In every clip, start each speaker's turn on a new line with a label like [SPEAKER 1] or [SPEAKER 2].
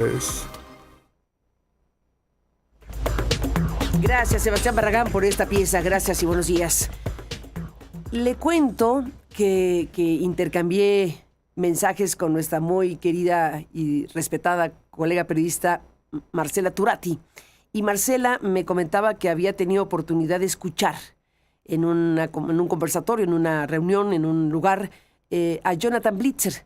[SPEAKER 1] Es-
[SPEAKER 2] Gracias, Sebastián Barragán, por esta pieza. Gracias y buenos días. Le cuento que intercambié mensajes con nuestra muy querida y respetada colega periodista Marcela Turati. Y Marcela me comentaba que había tenido oportunidad de escuchar en un conversatorio, en una reunión, en un lugar, a Jonathan Blitzer.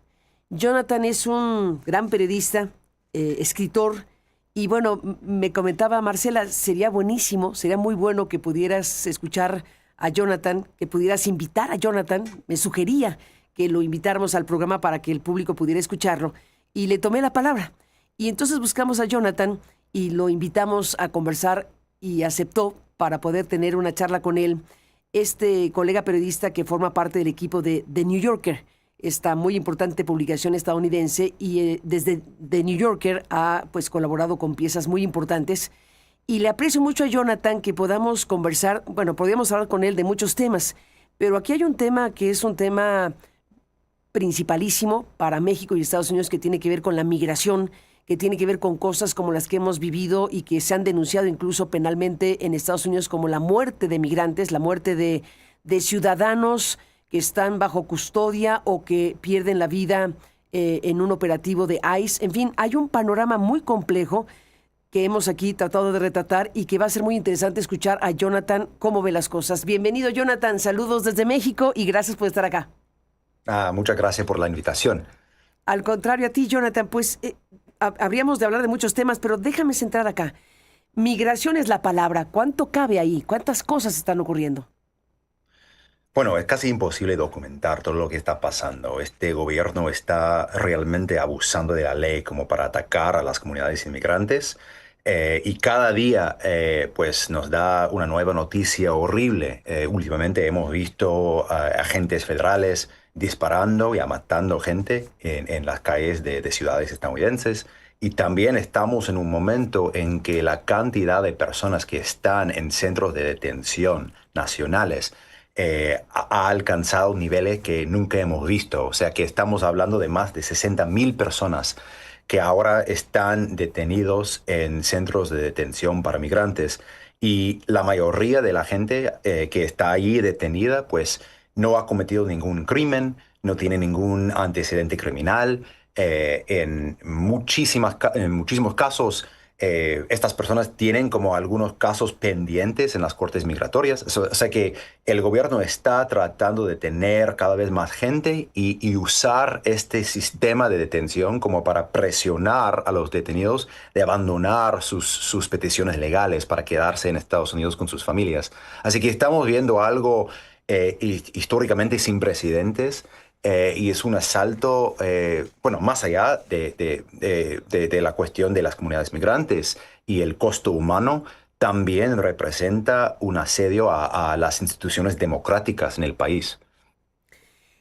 [SPEAKER 2] Jonathan es un gran periodista, escritor, y bueno, me comentaba Marcela, sería buenísimo, sería muy bueno que pudieras escuchar a Jonathan, que pudieras invitar a Jonathan. Me sugería que lo invitáramos al programa para que el público pudiera escucharlo, y le tomé la palabra. Y entonces buscamos a Jonathan y lo invitamos a conversar y aceptó para poder tener una charla con él. Este colega periodista que forma parte del equipo de The New Yorker, esta muy importante publicación estadounidense, y desde The New Yorker ha pues colaborado con piezas muy importantes. Y le aprecio mucho a Jonathan que podamos conversar, bueno, podríamos hablar con él de muchos temas, pero aquí hay un tema que es un tema principalísimo para México y Estados Unidos, que tiene que ver con la migración, que tiene que ver con cosas como las que hemos vivido y que se han denunciado incluso penalmente en Estados Unidos, como la muerte de migrantes, la muerte de ciudadanos que están bajo custodia o que pierden la vida en un operativo de ICE. En fin, hay un panorama muy complejo que hemos aquí tratado de retratar y que va a ser muy interesante escuchar a Jonathan cómo ve las cosas. Bienvenido, Jonathan. Saludos desde México y gracias por estar acá.
[SPEAKER 3] Muchas gracias por la invitación.
[SPEAKER 2] Al contrario a ti, Jonathan, pues habríamos de hablar de muchos temas, pero déjame centrar acá. Migración es la palabra. ¿Cuánto cabe ahí? ¿Cuántas cosas están ocurriendo?
[SPEAKER 3] Bueno, es casi imposible documentar todo lo que está pasando. Este gobierno está realmente abusando de la ley como para atacar a las comunidades inmigrantes. Y cada día pues nos da una nueva noticia horrible. Últimamente hemos visto agentes federales disparando y matando gente en las calles de ciudades estadounidenses. Y también estamos en un momento en que la cantidad de personas que están en centros de detención nacionales ha alcanzado niveles que nunca hemos visto. O sea que estamos hablando de más de 60.000 personas que ahora están detenidos en centros de detención para migrantes. Y la mayoría de la gente que está ahí detenida, pues no ha cometido ningún crimen, no tiene ningún antecedente criminal. En muchísimos casos, estas personas tienen como algunos casos pendientes en las cortes migratorias. O sea que el gobierno está tratando de tener cada vez más gente y usar este sistema de detención como para presionar a los detenidos de abandonar sus peticiones legales para quedarse en Estados Unidos con sus familias. Así que estamos viendo algo históricamente sin precedentes. Y es un asalto, bueno, más allá de la cuestión de las comunidades migrantes y el costo humano, también representa un asedio a las instituciones democráticas en el país.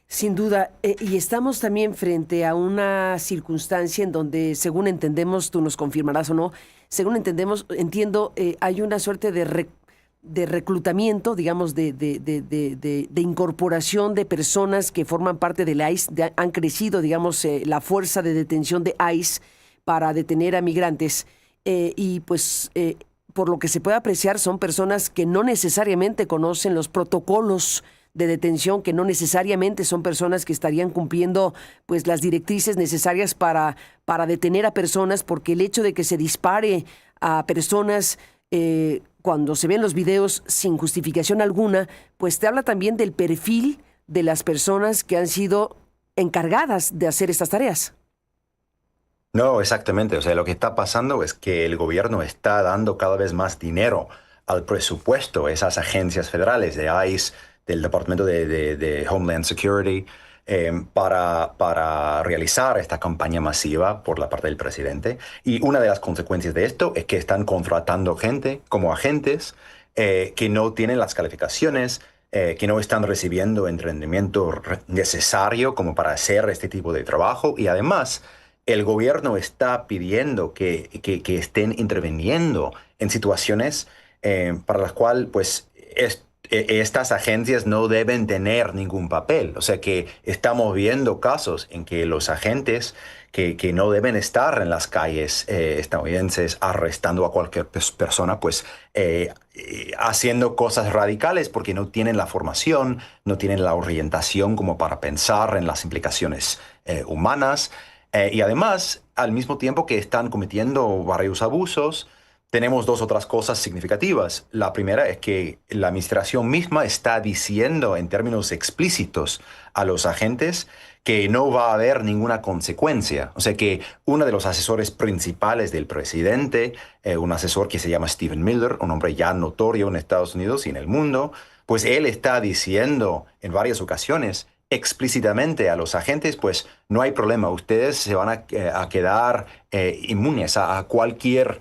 [SPEAKER 2] Sin duda, y estamos también frente a una circunstancia en donde, según entendemos, tú nos confirmarás o no, según entiendo, hay una suerte de reclutamiento, digamos, de incorporación de personas que forman parte del ICE, han crecido, digamos, la fuerza de detención de ICE para detener a migrantes, y pues por lo que se puede apreciar son personas que no necesariamente conocen los protocolos de detención, que no necesariamente son personas que estarían cumpliendo pues las directrices necesarias para detener a personas, porque el hecho de que se dispare a personas cuando se ven los videos sin justificación alguna, pues te habla también del perfil de las personas que han sido encargadas de hacer estas tareas.
[SPEAKER 3] No, exactamente. O sea, lo que está pasando es que el gobierno está dando cada vez más dinero al presupuesto, esas agencias federales de ICE, del Departamento de Homeland Security, para realizar esta campaña masiva por la parte del presidente. Y una de las consecuencias de esto es que están contratando gente como agentes que no tienen las calificaciones, que no están recibiendo entrenamiento necesario como para hacer este tipo de trabajo. Y además, el gobierno está pidiendo que estén interviniendo en situaciones para las cuales pues, estas agencias no deben tener ningún papel. O sea que estamos viendo casos en que los agentes que no deben estar en las calles estadounidenses arrestando a cualquier persona, pues haciendo cosas radicales porque no tienen la formación, no tienen la orientación como para pensar en las implicaciones humanas. Y además, al mismo tiempo que están cometiendo varios abusos, tenemos dos otras cosas significativas. La primera es que la administración misma está diciendo en términos explícitos a los agentes que no va a haber ninguna consecuencia. O sea que uno de los asesores principales del presidente, un asesor que se llama Stephen Miller, un hombre ya notorio en Estados Unidos y en el mundo, pues él está diciendo en varias ocasiones explícitamente a los agentes, pues no hay problema, ustedes se van a quedar inmunes a cualquier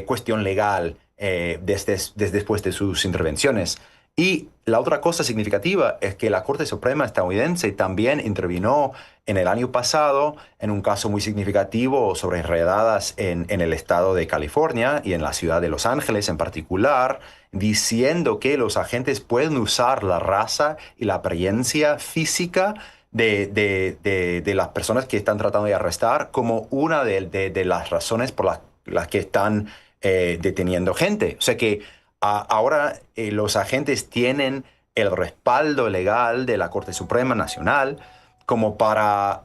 [SPEAKER 3] cuestión legal desde después de sus intervenciones. Y la otra cosa significativa es que la Corte Suprema estadounidense también intervino en el año pasado en un caso muy significativo sobre redadas en el estado de California y en la ciudad de Los Ángeles en particular, diciendo que los agentes pueden usar la raza y la apariencia física de las personas que están tratando de arrestar como una de las razones por las que están deteniendo gente. O sea que ahora los agentes tienen el respaldo legal de la Corte Suprema Nacional como para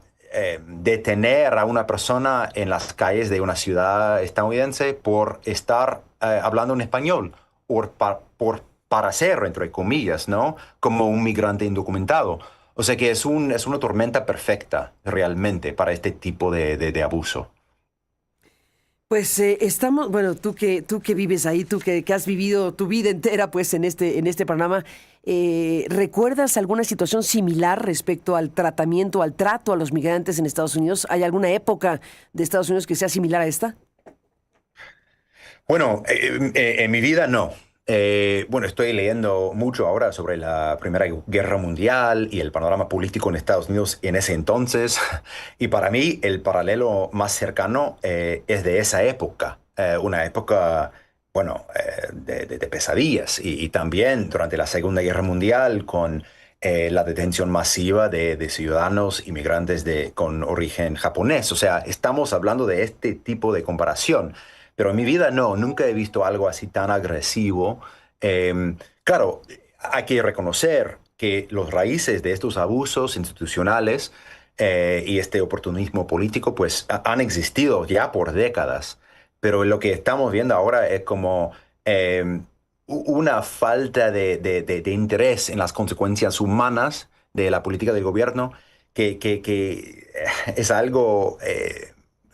[SPEAKER 3] detener a una persona en las calles de una ciudad estadounidense por estar hablando en español o para ser, entre comillas, ¿no? Como un migrante indocumentado. O sea que es una tormenta perfecta realmente para este tipo de abuso.
[SPEAKER 2] Pues estamos, bueno, tú que vives ahí, tú que has vivido tu vida entera pues en este programa, ¿recuerdas alguna situación similar respecto al tratamiento, al trato a los migrantes en Estados Unidos? ¿Hay alguna época de Estados Unidos que sea similar a esta?
[SPEAKER 3] Bueno, en mi vida no. Bueno, estoy leyendo mucho ahora sobre la Primera Guerra Mundial y el panorama político en Estados Unidos en ese entonces. Y para mí el paralelo más cercano es de esa época, una época, bueno, de pesadillas. Y también durante la Segunda Guerra Mundial con la detención masiva de ciudadanos inmigrantes con origen japonés. O sea, estamos hablando de este tipo de comparación. Pero en mi vida no, nunca he visto algo así tan agresivo. Claro, hay que reconocer que los raíces de estos abusos institucionales y este oportunismo político pues han existido ya por décadas. Pero lo que estamos viendo ahora es como una falta de interés en las consecuencias humanas de la política del gobierno que es algo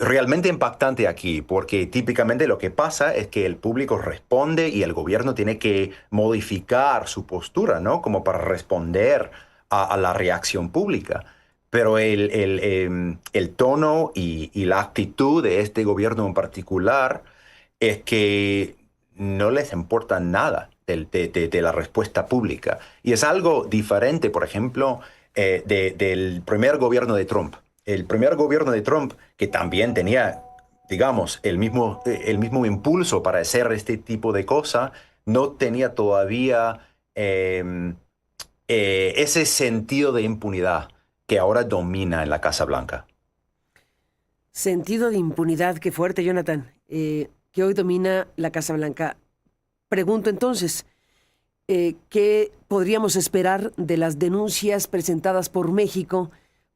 [SPEAKER 3] realmente impactante aquí, porque típicamente lo que pasa es que el público responde y el gobierno tiene que modificar su postura, ¿no? Como para responder a la reacción pública. Pero el tono y la actitud de este gobierno en particular es que no les importa nada de la respuesta pública. Y es algo diferente, por ejemplo, del primer gobierno de Trump. El primer gobierno de Trump, que también tenía, digamos, el mismo impulso para hacer este tipo de cosas, no tenía todavía ese sentido de impunidad que ahora domina en la Casa Blanca.
[SPEAKER 2] Sentido de impunidad, qué fuerte, Jonathan, que hoy domina la Casa Blanca. Pregunto entonces, ¿qué podríamos esperar de las denuncias presentadas por México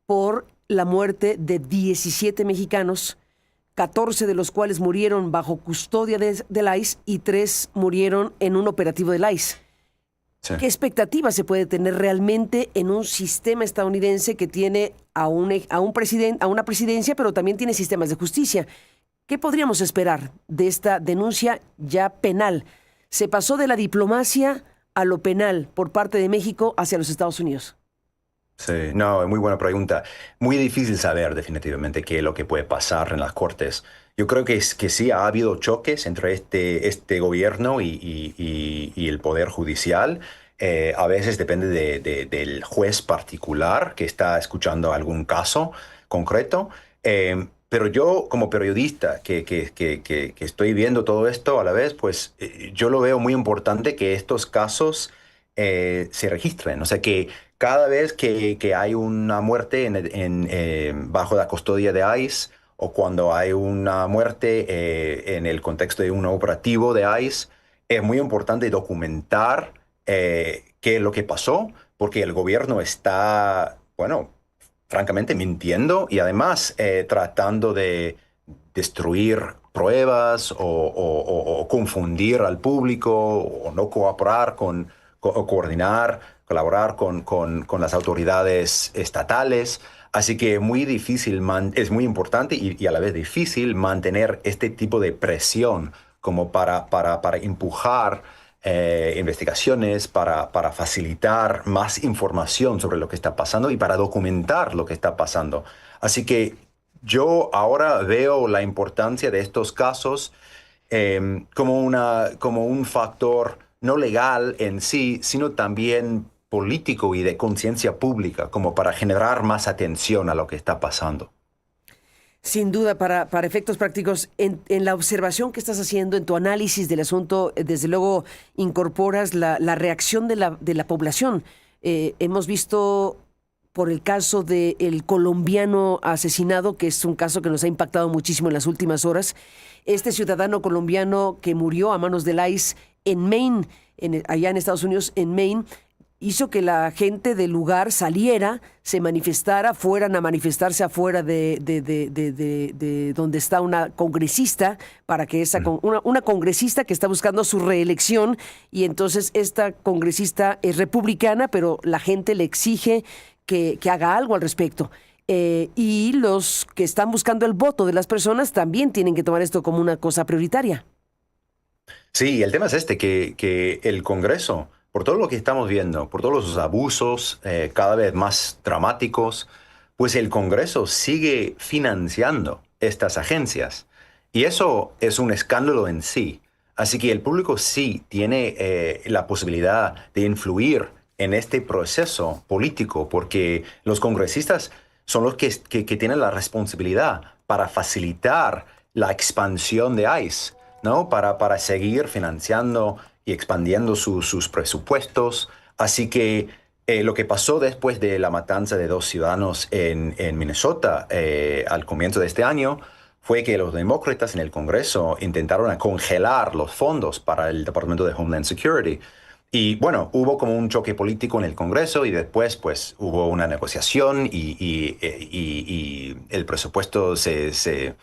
[SPEAKER 2] por la muerte de 17 mexicanos, 14 de los cuales murieron bajo custodia del ICE y 3 murieron en un operativo del ICE?
[SPEAKER 3] Sí.
[SPEAKER 2] ¿Qué expectativas se puede tener realmente en un sistema estadounidense que tiene a una presidencia, pero también tiene sistemas de justicia? ¿Qué podríamos esperar de esta denuncia ya penal? Se pasó de la diplomacia a lo penal por parte de México hacia los Estados Unidos.
[SPEAKER 3] Sí, no, muy buena pregunta. Muy difícil saber definitivamente qué es lo que puede pasar en las cortes. Yo creo que sí ha habido choques entre este gobierno y el poder judicial. A veces depende del juez particular que está escuchando algún caso concreto. Pero yo, como periodista que estoy viendo todo esto a la vez, pues yo lo veo muy importante que estos casos se registren. O sea, que cada vez que hay una muerte bajo la custodia de ICE o cuando hay una muerte en el contexto de un operativo de ICE, es muy importante documentar qué es lo que pasó, porque el gobierno está, bueno, francamente mintiendo y además tratando de destruir pruebas o confundir al público o no cooperar o coordinar, colaborar con las autoridades estatales. Así que muy difícil, es muy importante y a la vez difícil mantener este tipo de presión como para empujar investigaciones, para facilitar más información sobre lo que está pasando y para documentar lo que está pasando. Así que yo ahora veo la importancia de estos casos como un factor no legal en sí, sino también político y de conciencia pública, como para generar más atención a lo que está pasando.
[SPEAKER 2] Sin duda, para efectos prácticos, en la observación que estás haciendo, en tu análisis del asunto, desde luego incorporas la reacción de la población. Hemos visto por el caso del colombiano asesinado, que es un caso que nos ha impactado muchísimo en las últimas horas. Este ciudadano colombiano que murió a manos del ICE en Maine, allá en Estados Unidos, en Maine, hizo que la gente del lugar saliera, se manifestara, fueran a manifestarse afuera de donde está una congresista, para que una congresista que está buscando su reelección, y entonces esta congresista es republicana, pero la gente le exige que haga algo al respecto. Y los que están buscando el voto de las personas también tienen que tomar esto como una cosa prioritaria.
[SPEAKER 3] Sí, el tema es que el Congreso, por todo lo que estamos viendo, por todos los abusos cada vez más dramáticos, pues el Congreso sigue financiando estas agencias. Y eso es un escándalo en sí. Así que el público sí tiene la posibilidad de influir en este proceso político, porque los congresistas son los que tienen la responsabilidad para facilitar la expansión de ICE, ¿no? Para seguir financiando y expandiendo sus presupuestos. Así que lo que pasó después de la matanza de dos ciudadanos en Minnesota al comienzo de este año fue que los demócratas en el Congreso intentaron congelar los fondos para el Departamento de Homeland Security. Y bueno, hubo como un choque político en el Congreso y después pues hubo una negociación y el presupuesto se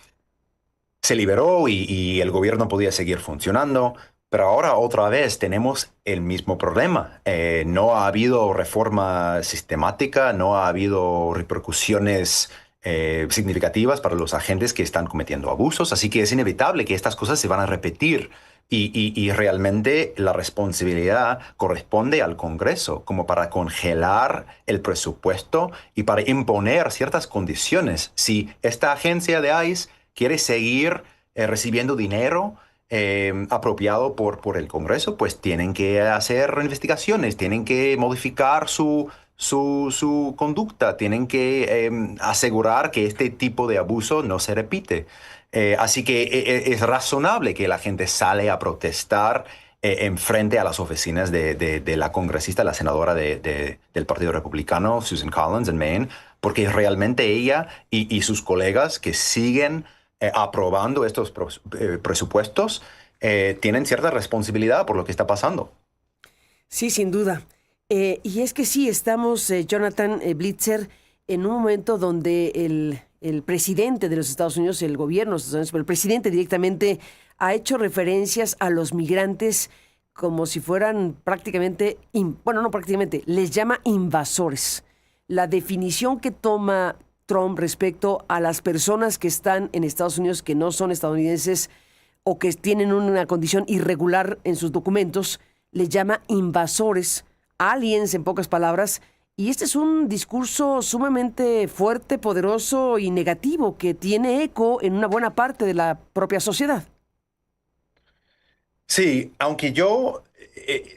[SPEAKER 3] liberó y el gobierno podía seguir funcionando. Pero ahora otra vez tenemos el mismo problema. No ha habido reforma sistemática, no ha habido repercusiones significativas para los agentes que están cometiendo abusos, así que es inevitable que estas cosas se van a repetir y realmente la responsabilidad corresponde al Congreso como para congelar el presupuesto y para imponer ciertas condiciones. Si esta agencia de ICE quiere seguir recibiendo dinero apropiado por el Congreso, pues tienen que hacer investigaciones, tienen que modificar su conducta, tienen que asegurar que este tipo de abuso no se repite. Así que es razonable que la gente sale a protestar en frente a las oficinas de la congresista, la senadora del Partido Republicano, Susan Collins, en Maine, porque realmente ella y sus colegas que siguen aprobando estos presupuestos tienen cierta responsabilidad por lo que está pasando.
[SPEAKER 2] Sí, sin duda. Y es que sí, estamos, Jonathan Blitzer, en un momento donde el presidente de los Estados Unidos, el gobierno de los Estados Unidos, pero el presidente directamente ha hecho referencias a los migrantes como si fueran prácticamente, bueno, no prácticamente, les llama invasores. La definición que toma Trump respecto a las personas que están en Estados Unidos que no son estadounidenses o que tienen una condición irregular en sus documentos, les llama invasores, aliens en pocas palabras, y este es un discurso sumamente fuerte, poderoso y negativo que tiene eco en una buena parte de la propia sociedad.
[SPEAKER 3] Sí, aunque yo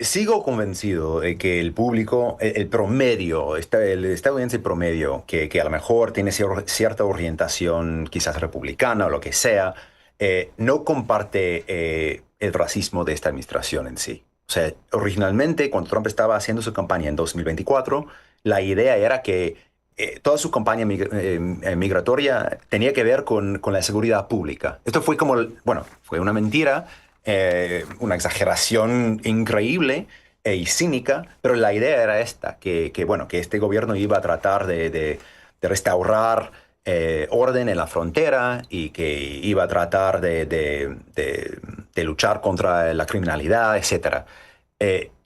[SPEAKER 3] sigo convencido de que el público, el promedio, el estadounidense promedio, que a lo mejor tiene cierta orientación quizás republicana o lo que sea, no comparte el racismo de esta administración en sí. O sea, originalmente, cuando Trump estaba haciendo su campaña en 2024, la idea era que toda su campaña migratoria tenía que ver con la seguridad pública. Esto fue como, bueno, fue una mentira, una exageración increíble y cínica, pero la idea era esta, bueno, que este gobierno iba a tratar de restaurar orden en la frontera y que iba a tratar de luchar contra la criminalidad, etcétera.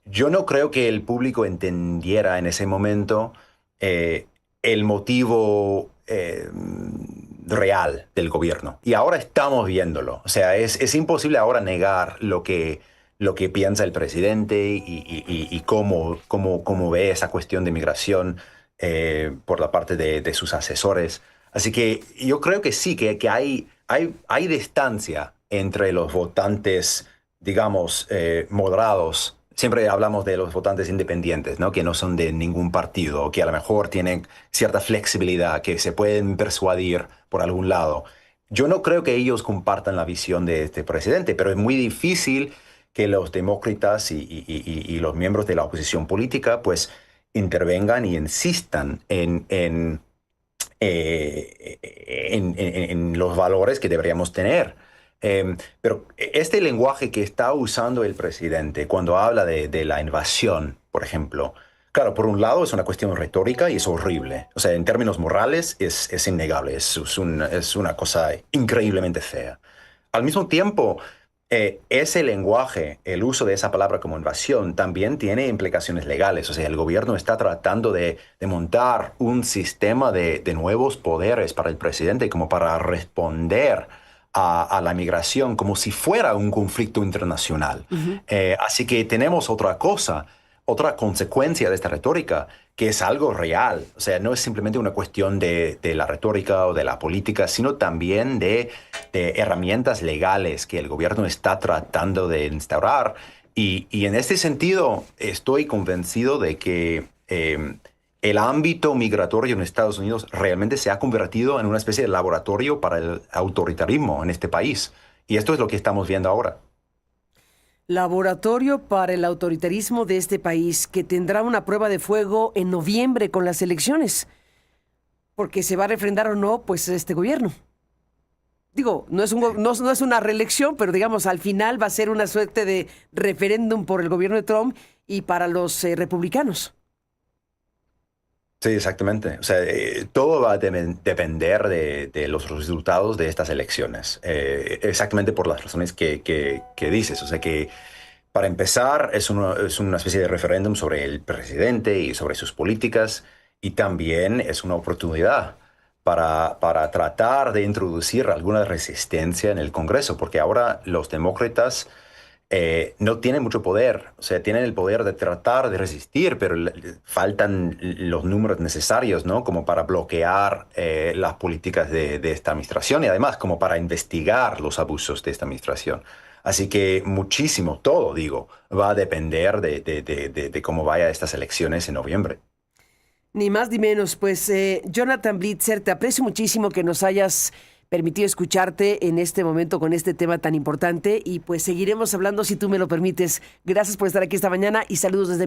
[SPEAKER 3] Yo no creo que el público entendiera en ese momento el motivo real del gobierno. Y ahora estamos viéndolo. O sea, es imposible ahora negar lo que piensa el presidente y cómo ve esa cuestión de migración por la parte de sus asesores. Así que yo creo que sí, que hay distancia entre los votantes, digamos, moderados. Siempre hablamos de los votantes independientes, ¿no? Que no son de ningún partido, que a lo mejor tienen cierta flexibilidad, que se pueden persuadir por algún lado. Yo no creo que ellos compartan la visión de este presidente, pero es muy difícil que los demócratas y los miembros de la oposición política pues intervengan y insistan en los valores que deberíamos tener. Pero este lenguaje que está usando el presidente cuando habla de la invasión, por ejemplo, claro, por un lado es una cuestión retórica y es horrible. O sea, en términos morales es innegable, es una cosa increíblemente fea. Al mismo tiempo, ese lenguaje, el uso de esa palabra como invasión, también tiene implicaciones legales. O sea, el gobierno está tratando de montar un sistema de nuevos poderes para el presidente como para responder a la migración como si fuera un conflicto internacional.
[SPEAKER 2] Ujú.
[SPEAKER 3] Así que tenemos otra cosa, otra consecuencia de esta retórica, que es algo real. O sea, no es simplemente una cuestión de la retórica o de la política, sino también de herramientas legales que el gobierno está tratando de instaurar. Y en este sentido, estoy convencido de que el ámbito migratorio en Estados Unidos realmente se ha convertido en una especie de laboratorio para el autoritarismo en este país. Y esto es lo que estamos viendo ahora.
[SPEAKER 2] Laboratorio para el autoritarismo de este país, que tendrá una prueba de fuego en noviembre con las elecciones, porque se va a refrendar o no, pues este gobierno. Digo, no es una reelección, pero digamos, al final va a ser una suerte de referéndum por el gobierno de Trump y para los republicanos.
[SPEAKER 3] Sí, exactamente. O sea, todo va a depender de los resultados de estas elecciones, exactamente por las razones que dices. O sea, que para empezar es una especie de referéndum sobre el presidente y sobre sus políticas, y también es una oportunidad para tratar de introducir alguna resistencia en el Congreso, porque ahora los demócratas no tienen mucho poder. O sea, tienen el poder de tratar de resistir, pero faltan los números necesarios, ¿no? Como para bloquear las políticas de esta administración y además como para investigar los abusos de esta administración. Así que muchísimo, todo, digo, va a depender de cómo vaya estas elecciones en noviembre.
[SPEAKER 2] Ni más ni menos. Pues Jonathan Blitzer, te aprecio muchísimo que nos hayas permitido escucharte en este momento con este tema tan importante y pues seguiremos hablando si tú me lo permites. Gracias por estar aquí esta mañana y saludos desde